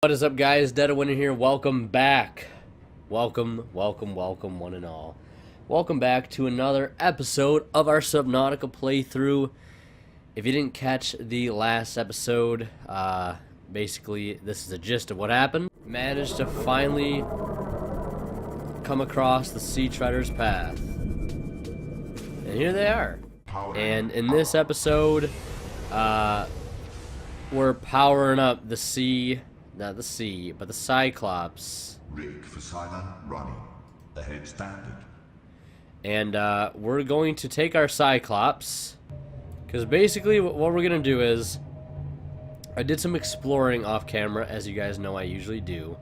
What is up, guys? Dead of Winter here. Welcome back. Welcome, one and all. Welcome back to another episode of our Subnautica playthrough. If you didn't catch the last episode, basically this is the gist of what happened. Managed to finally come across the Sea Treader's path. And here they are. And in this episode, we're powering up the sea. Not the sea, but the Cyclops. Rig for silent running. Ahead standard. And we're going to take our Cyclops, because basically what we're going to do is, I did some exploring off camera, as you guys know I usually do.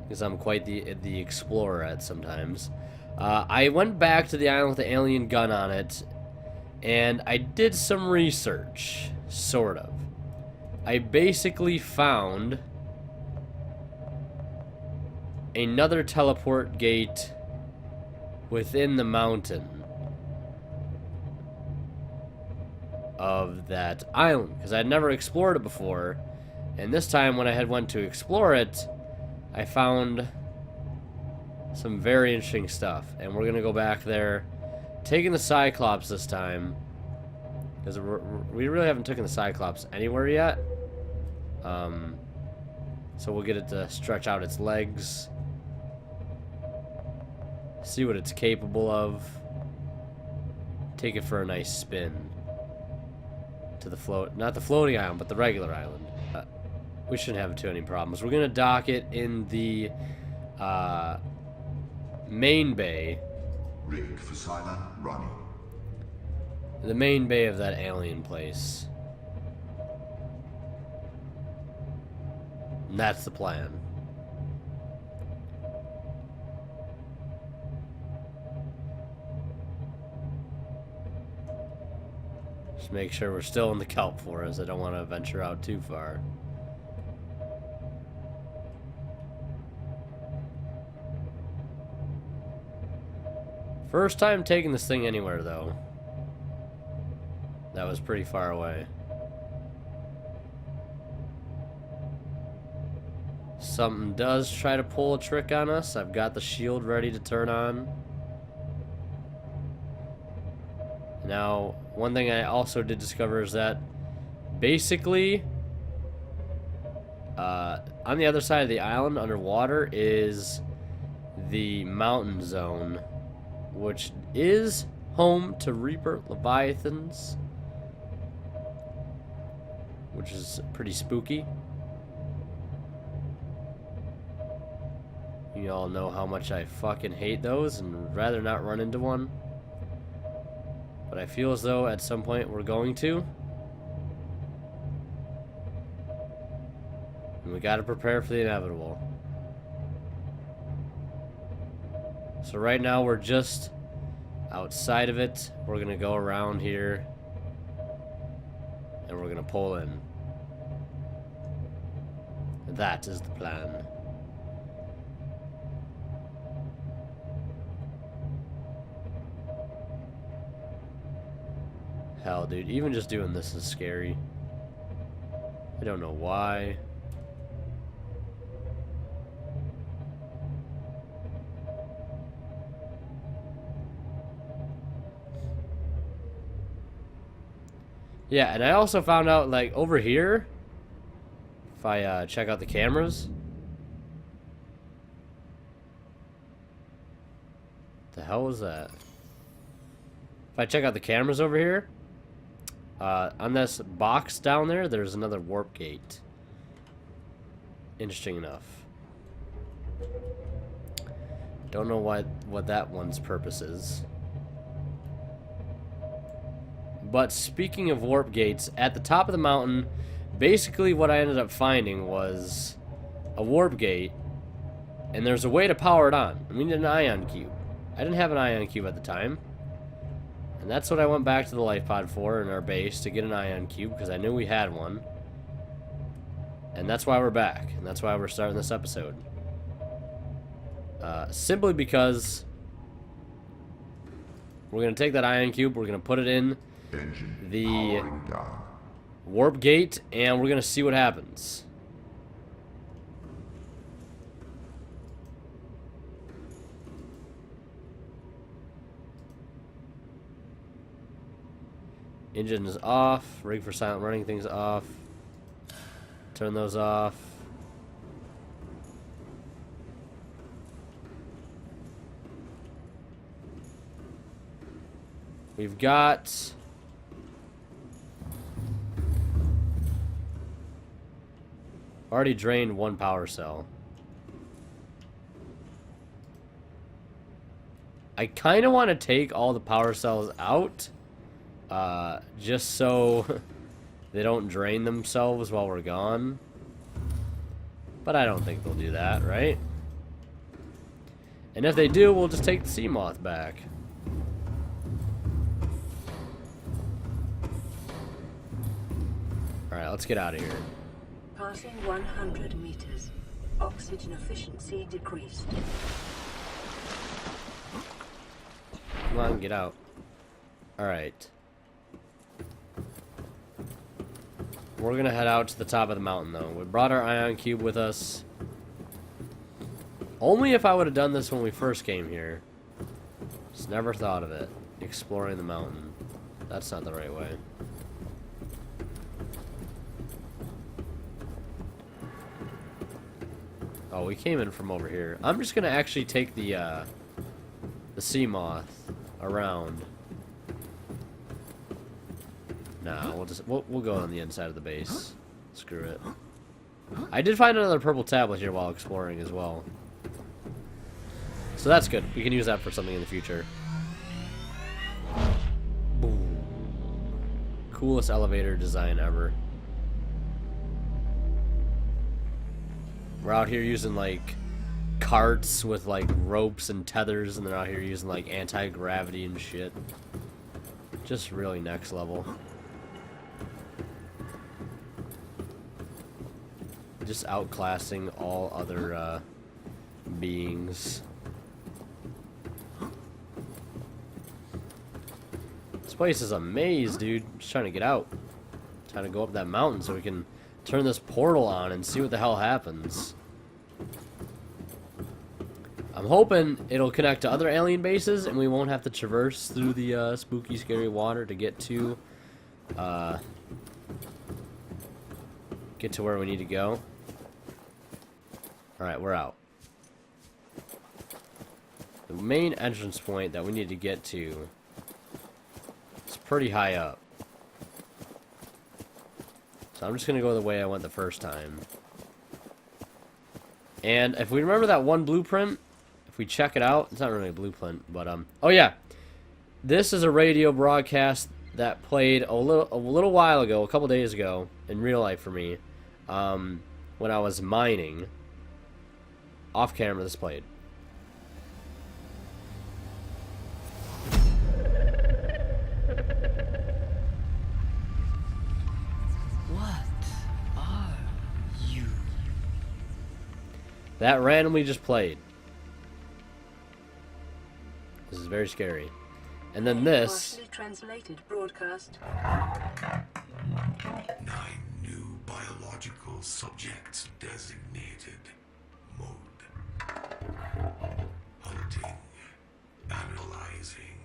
Because I'm quite the explorer at sometimes. I went back to the island with the alien gun on it, and I did some research, sort of. I basically found another teleport gate within the mountain of that island, because I'd never explored it before, and this time when I had went to explore it, I found some very interesting stuff, and we're gonna go back there, taking the Cyclops this time, because we really haven't taken the Cyclops anywhere yet. So we'll get it to stretch out its legs, see what it's capable of, take it for a nice spin to the not the floating island, but the regular island. We shouldn't have too many problems. We're gonna dock it in the main bay. Rig for silent running. The main bay of that alien place. And that's the plan. Just make sure we're still in the kelp forest. I don't want to venture out too far. First time taking this thing anywhere, though. That was pretty far away. Something does try to pull a trick on us. I've got the shield ready to turn on. Now, one thing I also did discover is that basically on the other side of the island underwater is the mountain zone, which is home to Reaper Leviathans, which is pretty spooky. You all know how much I fucking hate those and would rather not run into one. But I feel as though at some point we're going to. And we gotta prepare for the inevitable. So right now we're just outside of it. We're gonna go around here. And we're gonna pull in. That is the plan. Hell, dude, even just doing this is scary. I don't know why. Yeah, and I also found out, like, over here, if I check out the cameras. The hell was that? If I check out the cameras over here, on this box down there, there's another warp gate. Interesting enough. Don't know what that one's purpose is. But speaking of warp gates, at the top of the mountain, basically what I ended up finding was a warp gate, and there's a way to power it on. We need an ion cube. I didn't have an ion cube at the time. And that's what I went back to the life pod for in our base, to get an ion cube, because I knew we had one. And that's why we're back, and that's why we're starting this episode. Simply because we're going to take that ion cube, we're going to put it in the warp gate, and we're gonna see what happens. Engine is off. Rig for silent running things off. Turn those off. We've got... already drained one power cell. I kind of want to take all the power cells out. Just so they don't drain themselves while we're gone. But I don't think they'll do that, right? And if they do, we'll just take the sea moth back. Alright, let's get out of here. Passing 100 meters. Oxygen efficiency decreased. Come on, get out. Alright. We're gonna head out to the top of the mountain, though. We brought our ion cube with us. Only if I would have done this when we first came here. Just never thought of it. Exploring the mountain. That's not the right way. Oh, we came in from over here. I'm just gonna actually take the sea moth around. Nah, we'll go on the inside of the base. Screw it. I did find another purple tablet here while exploring as well. So that's good. We can use that for something in the future. Boom. Coolest elevator design ever. We're out here using like carts with like ropes and tethers, and they're out here using like anti-gravity and shit. Just really next level. Just outclassing all other beings. This place is a maze, dude. Just trying to get out. Trying to go up that mountain so we can turn this portal on and see what the hell happens. I'm hoping it'll connect to other alien bases and we won't have to traverse through the spooky, scary water to get to where we need to go. Alright, we're out. The main entrance point that we need to get to is pretty high up. So I'm just going to go the way I went the first time. And if we remember that one blueprint, if we check it out, it's not really a blueprint, but oh yeah. This is a radio broadcast that played a little while ago, a couple days ago, in real life for me, when I was mining. Off camera, this played. What are you? That randomly just played. This is very scary. And then this. Partially translated broadcast. 9 new biological subjects designated. Mode. Hunting. Analyzing.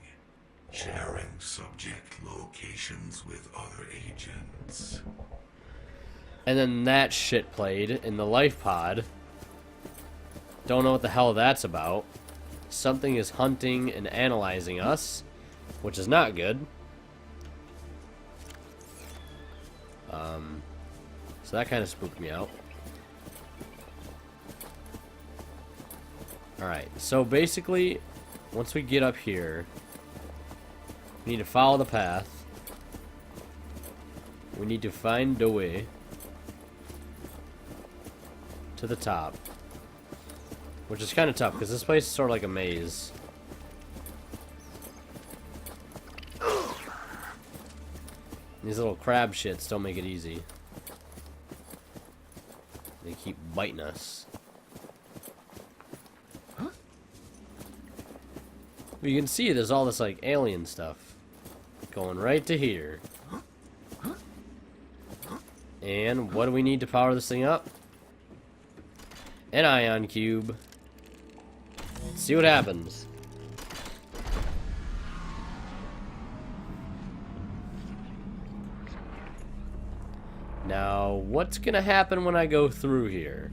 Sharing subject locations with other agents. And then that shit played in the life pod. Don't know what the hell that's about. Something is hunting and analyzing us, which is not good. So that kind of spooked me out. Alright, so basically, once we get up here, we need to follow the path. We need to find the way to the top. Which is kind of tough, because this place is sort of like a maze. These little crab shits don't make it easy. They keep biting us. You can see there's all this like alien stuff going right to here. And what do we need to power this thing up? An ion cube. Let's see what happens. Now, what's gonna happen when I go through here?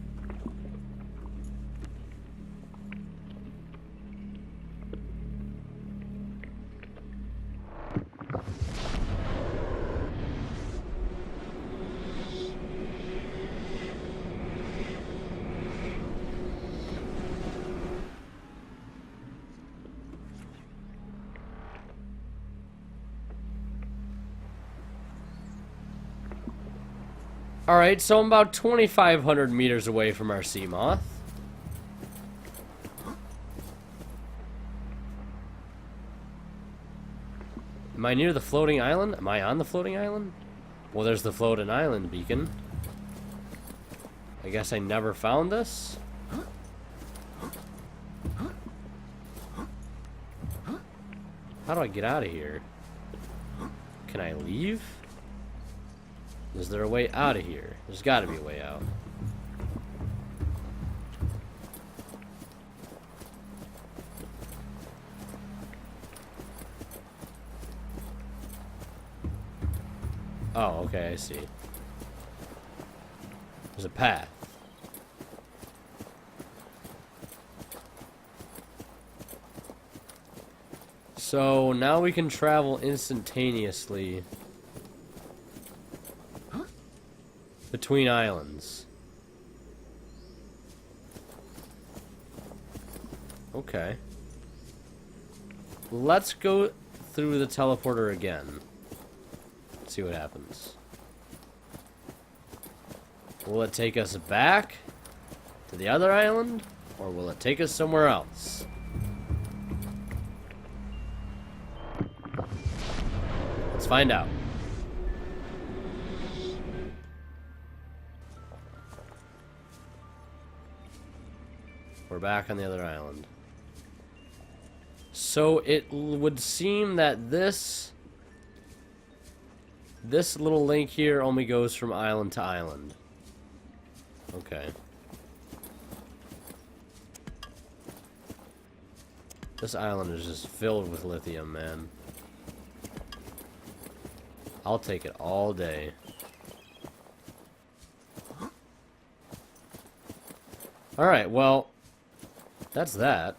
Alright, so I'm about 2,500 meters away from our sea moth. Am I near the floating island? Am I on the floating island? Well, there's the floating island beacon. I guess I never found this. How do I get out of here? Can I leave? Is there a way out of here? There's got to be a way out. Oh, okay, I see. There's a path. So now we can travel instantaneously between islands. Okay. Let's go through the teleporter again. See what happens. Will it take us back to the other island, or will it take us somewhere else? Let's find out. We're back on the other island. So it would seem that this little link here only goes from island to island. Okay. This island is just filled with lithium, man. I'll take it all day. Alright, well, that's that.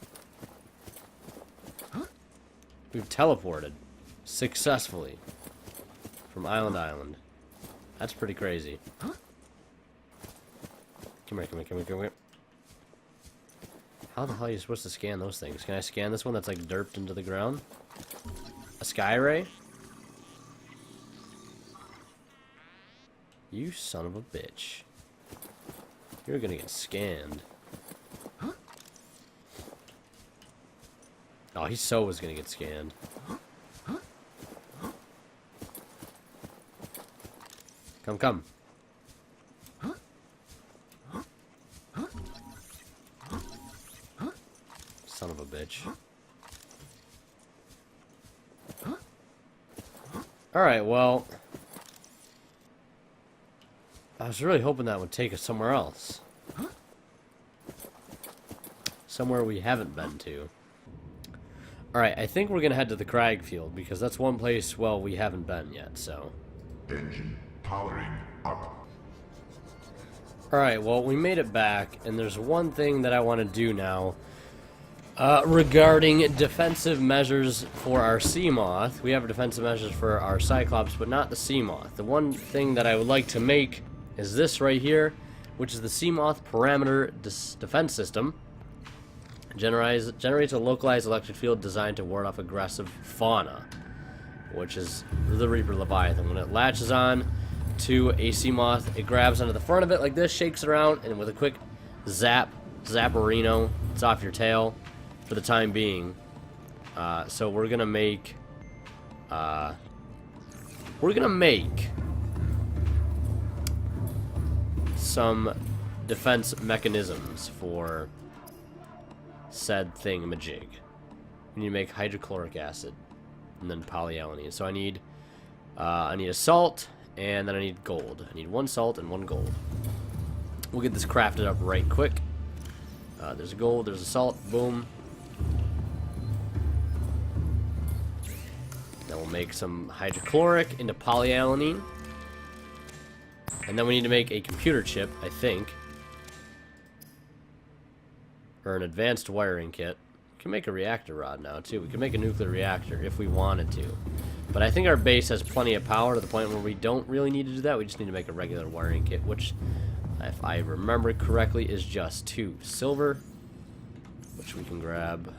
We've teleported successfully from island to island. That's pretty crazy. Come here, come here, come here, come here. How the hell are you supposed to scan those things? Can I scan this one that's like derped into the ground? A sky ray? You son of a bitch. You're gonna get scanned. Oh, he so was gonna get scanned. Come, come. Son of a bitch. Alright, well, I was really hoping that would take us somewhere else. Somewhere we haven't been to. Alright, I think we're gonna head to the Crag Field, because that's one place, well, we haven't been yet, so. Engine powering up. Alright, well, we made it back, and there's one thing that I want to do now. Regarding defensive measures for our Seamoth. We have defensive measures for our Cyclops, but not the Seamoth. The one thing that I would like to make is this right here, which is the Seamoth Parameter Defense System. Generates a localized electric field designed to ward off aggressive fauna, which is the Reaper Leviathan. When it latches on to a Seamoth, it grabs onto the front of it like this, shakes it around, and with a quick zapperino, it's off your tail for the time being. So we're gonna make some defense mechanisms for said thingamajig. We need to make hydrochloric acid and then polyalanine. So I need a salt And then I need gold. I need 1 salt and 1 gold. We'll get this crafted up right quick. There's a gold, there's a salt, boom. Then we'll make some hydrochloric into polyalanine. And then we need to make a computer chip, I think. Or an advanced wiring kit. We can make a reactor rod now, too. We can make a nuclear reactor if we wanted to. But I think our base has plenty of power to the point where we don't really need to do that. We just need to make a regular wiring kit, which, if I remember correctly, is just 2 silver, which we can grab.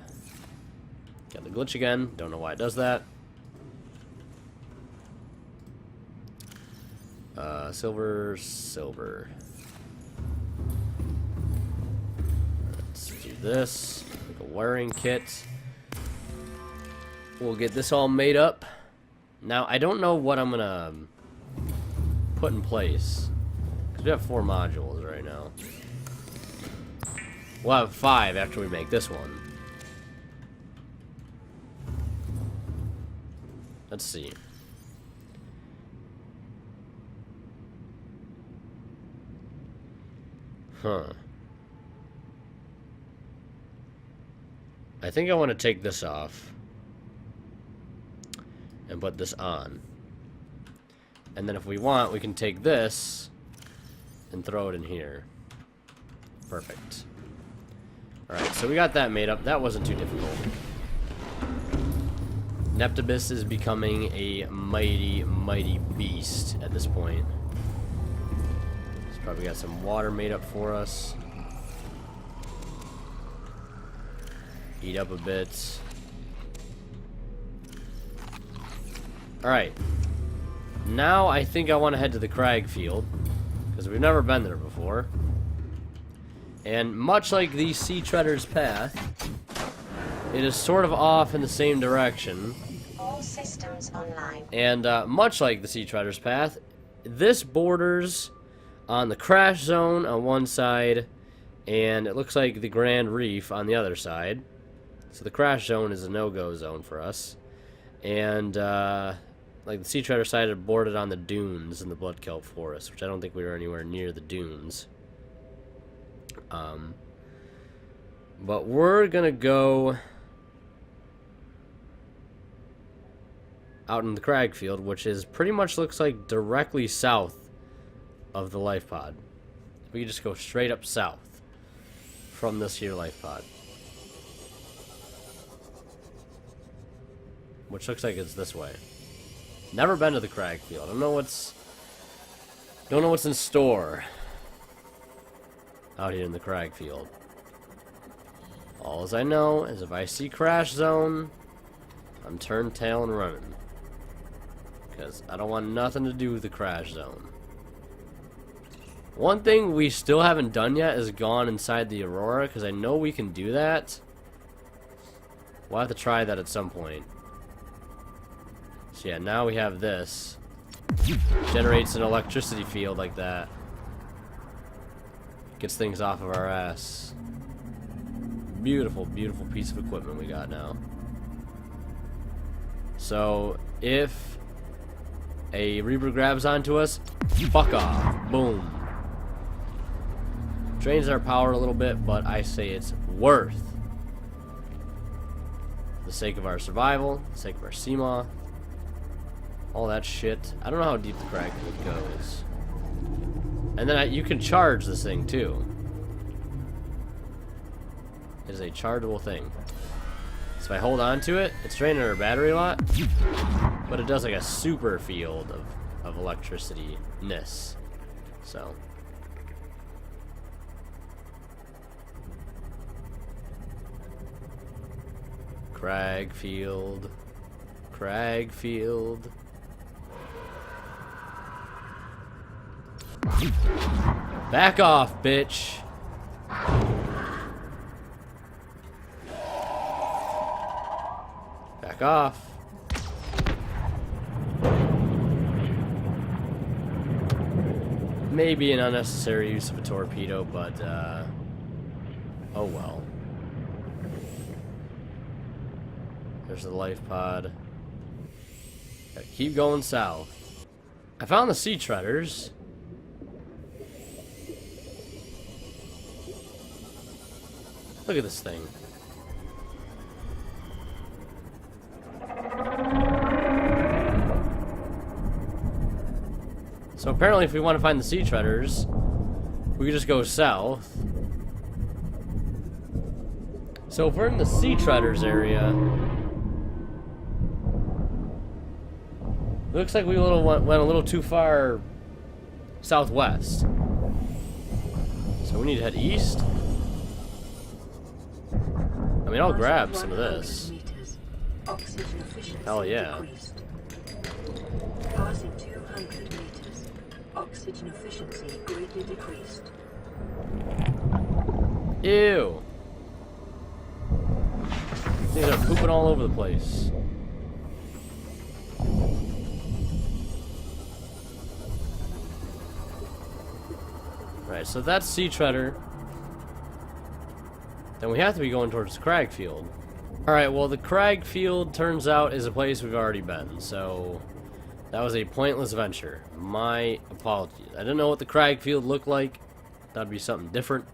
Got the glitch again. Don't know why it does that. Silver, silver. Let's do this. Make a wiring kit. We'll get this all made up. Now, I don't know what I'm gonna put in place. Because we have 4 modules right now. We'll have 5 after we make this one. Let's see. Huh. I think I want to take this off. And put this on. And then if we want, we can take this and throw it in here. Perfect. Alright, so we got that made up. That wasn't too difficult. Neptibus is becoming a mighty, mighty beast at this point. He's probably got some water made up for us. Eat up a bit. Alright. Now I think I want to head to the Crag Field. Because we've never been there before. And much like the Sea Treader's path, it is sort of off in the same direction. All systems online. And much like the Sea Treader's path, this borders on the Crash Zone on one side, and it looks like the Grand Reef on the other side. So the Crash Zone is a no-go zone for us. And like the Sea Treader side, it bordered on the dunes in the Blood Kelp Forest, which I don't think we were anywhere near the dunes. But we're gonna go out in the Crag Field, which is pretty much looks like directly south of the life pod. We can just go straight up south from this here life pod, which looks like it's this way. Never been to the Crag Field. Don't know what's in store out here in the Crag Field. All as I know is if I see Crash Zone, I'm turned tail and running. Because I don't want nothing to do with the Crash Zone. One thing we still haven't done yet is gone inside the Aurora, because I know we can do that. We'll have to try that at some point. So yeah, now we have this. Generates an electricity field like that. Gets things off of our ass. Beautiful, beautiful piece of equipment we got now. So, if a Reaper grabs onto us, fuck off. Boom. Drains our power a little bit, but I say it's worth. For the sake of our survival, the sake of our Seamaw, all that shit. I don't know how deep the Crag Field goes. And then you can charge this thing too. It is a chargeable thing. So if I hold on to it, it's draining our battery a lot, but it does like a super field of electricity-ness. So. Crag Field. Crag Field. Back off, bitch. Back off. Maybe an unnecessary use of a torpedo, but oh well. There's the life pod. Gotta keep going south. I found the sea treaders. Look at this thing. So apparently if we want to find the sea treaders, we can just go south. So if we're in the sea treaders area, looks like we went a little too far southwest. So we need to head east. I mean, I'll grab some of this. Hell yeah. Passing 200 meters. Oxygen efficiency greatly decreased. Ew. Things are pooping all over the place. Right, so that's Sea Treader. Then we have to be going towards Cragfield. Alright, well the Cragfield turns out is a place we've already been, so that was a pointless venture. My apologies. I didn't know what the Cragfield looked like. That'd be something different.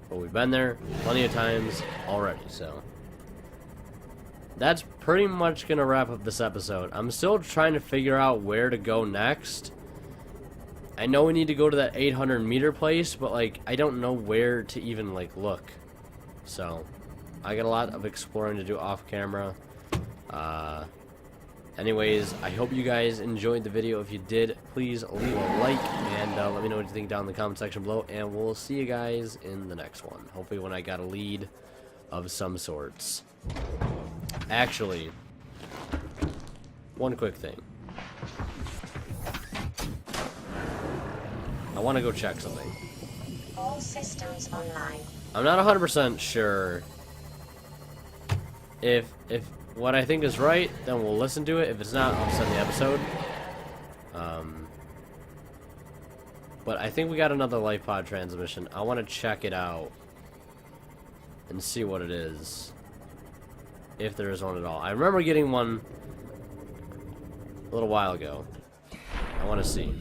But we've been there plenty of times already, so that's pretty much gonna wrap up this episode. I'm still trying to figure out where to go next. I know we need to go to that 800 meter place, but like I don't know where to even like look. So I got a lot of exploring to do off camera. Anyways, I hope you guys enjoyed the video. If you did, please leave a like and let me know what you think down in the comment section below, and we'll see you guys in the next one. Hopefully when I got a lead of some sorts. Actually, one quick thing. I want to go check something. All systems online. I'm not 100% sure if what I think is right, then we'll listen to it. If it's not, I'll send the episode. But I think we got another life pod transmission. I want to check it out and see what it is, if there is one at all. I remember getting one a little while ago. I want to see.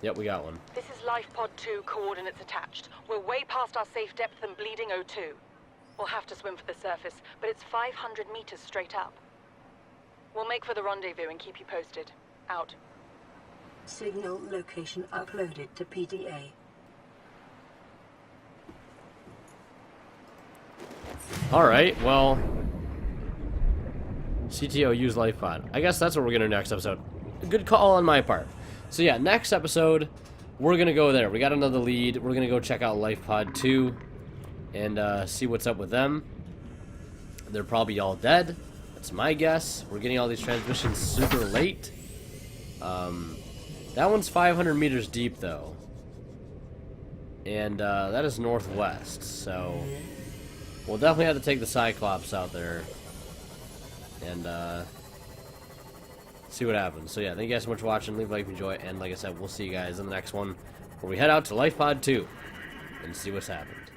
Yep, we got one. This is Life Pod 2, coordinates attached. We're way past our safe depth and bleeding O2. We'll have to swim for the surface, but it's 500 meters straight up. We'll make for the rendezvous and keep you posted. Out. Signal location uploaded to PDA. Alright, well, CTO use life pod. I guess that's what we're gonna do next episode. Good call on my part. So yeah, next episode, we're gonna go there. We got another lead. We're gonna go check out Life Pod 2 and see what's up with them. They're probably all dead. That's my guess. We're getting all these transmissions super late. That one's 500 meters deep though, and that is northwest. So we'll definitely have to take the Cyclops out there and see what happens. So yeah, thank you guys so much for watching. Leave a like if you enjoy, and like I said, we'll see you guys in the next one where we head out to Life Pod 2 and see what's happened.